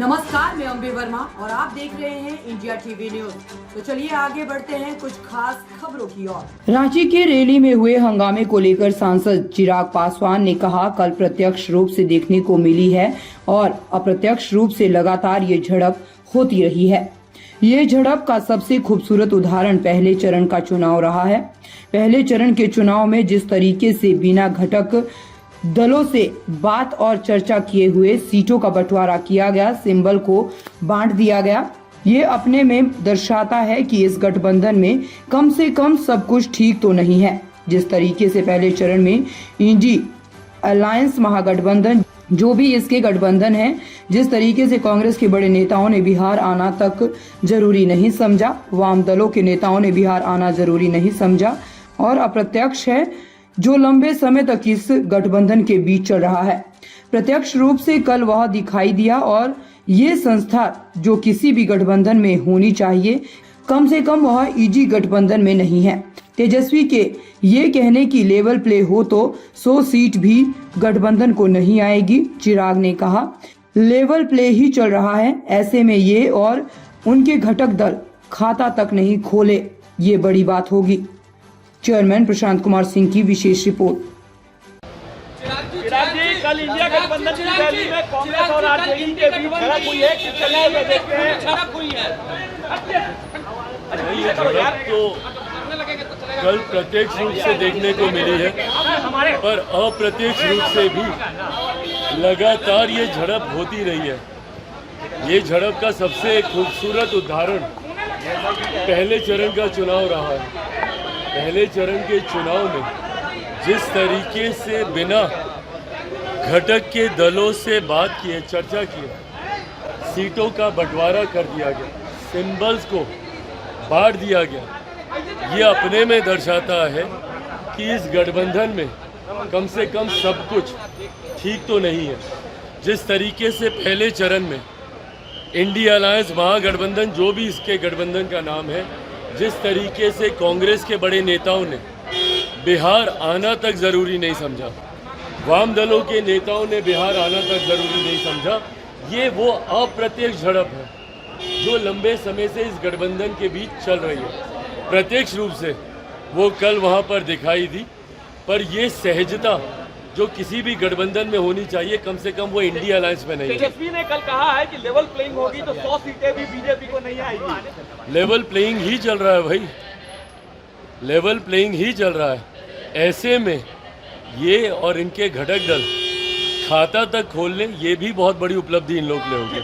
नमस्कार, मैं अम्बे वर्मा और आप देख रहे हैं इंडिया टीवी न्यूज। तो चलिए आगे बढ़ते हैं कुछ खास खबरों की ओर। रांची के रैली में हुए हंगामे को लेकर सांसद चिराग पासवान ने कहा, कल प्रत्यक्ष रूप से देखने को मिली है और अप्रत्यक्ष रूप से लगातार ये झड़प होती रही है। ये झड़प का सबसे खूबसूरत उदाहरण पहले चरण का चुनाव रहा है। पहले चरण के चुनाव में जिस तरीके से बिना घटक दलों से बात और चर्चा किए हुए सीटों का बंटवारा किया गया, सिंबल को बांट दिया गया, ये अपने में दर्शाता है कि इस गठबंधन में कम से कम सब कुछ ठीक तो नहीं है। जिस तरीके से पहले चरण में इंडी अलायंस महागठबंधन जो भी इसके गठबंधन है, जिस तरीके से कांग्रेस के बड़े नेताओं ने बिहार आना तक जरूरी नहीं समझा, वाम दलों के नेताओं ने बिहार आना जरूरी नहीं समझा और अप्रत्यक्ष है जो लंबे समय तक इस गठबंधन के बीच चल रहा है। प्रत्यक्ष रूप से कल वह दिखाई दिया और ये संस्था जो किसी भी गठबंधन में होनी चाहिए, कम से कम वह ईजी गठबंधन में नहीं है। तेजस्वी के ये कहने की लेवल प्ले हो तो 100 सीट भी गठबंधन को नहीं आएगी। चिराग ने कहा, लेवल प्ले ही चल रहा है, ऐसे में ये और उनके घटक दल खाता तक नहीं खोले, ये बड़ी बात होगी। चेयरमैन प्रशांत कुमार सिंह की विशेष रिपोर्ट। चिराग जी, कल इंडिया गठबंधन की रैली में कांग्रेस और आरजेडी के बीच झड़प हुई है, किस तरह से देखते हैं? झड़प हुई है। ये झड़प तो कल प्रत्यक्ष रूप से देखने को मिली है, पर अप्रत्यक्ष रूप से भी लगातार ये झड़प होती रही है। ये झड़प का सबसे खूबसूरत उदाहरण पहले चरण का चुनाव रहा है। पहले चरण के चुनाव में जिस तरीके से बिना घटक के दलों से बात किए, चर्चा किए, सीटों का बंटवारा कर दिया गया, सिंबल्स को बांट दिया गया, ये अपने में दर्शाता है कि इस गठबंधन में कम से कम सब कुछ ठीक तो नहीं है। जिस तरीके से पहले चरण में इंडिया अलायंस महागठबंधन जो भी इसके गठबंधन का नाम है, जिस तरीके से कांग्रेस के बड़े नेताओं ने बिहार आना तक ज़रूरी नहीं समझा, वाम दलों के नेताओं ने बिहार आना तक ज़रूरी नहीं समझा, ये वो अप्रत्यक्ष झड़प है जो लंबे समय से इस गठबंधन के बीच चल रही है। प्रत्यक्ष रूप से वो कल वहाँ पर दिखाई दी, पर ये सहजता जो किसी भी गठबंधन में होनी चाहिए, कम से कम वो इंडिया अलायंस में नहीं है। तेजस्वी ने कल कहा है कि लेवल प्लेइंग होगी तो 100 सीटें भी बीजेपी को नहीं आएगी। लेवल प्लेइंग ही चल रहा है भाई, लेवल प्लेइंग ही चल रहा है। ऐसे में ये और इनके घटक दल खाता तक खोल लें, ये भी बहुत बड़ी उपलब्धि इन लोग के लिए होगी।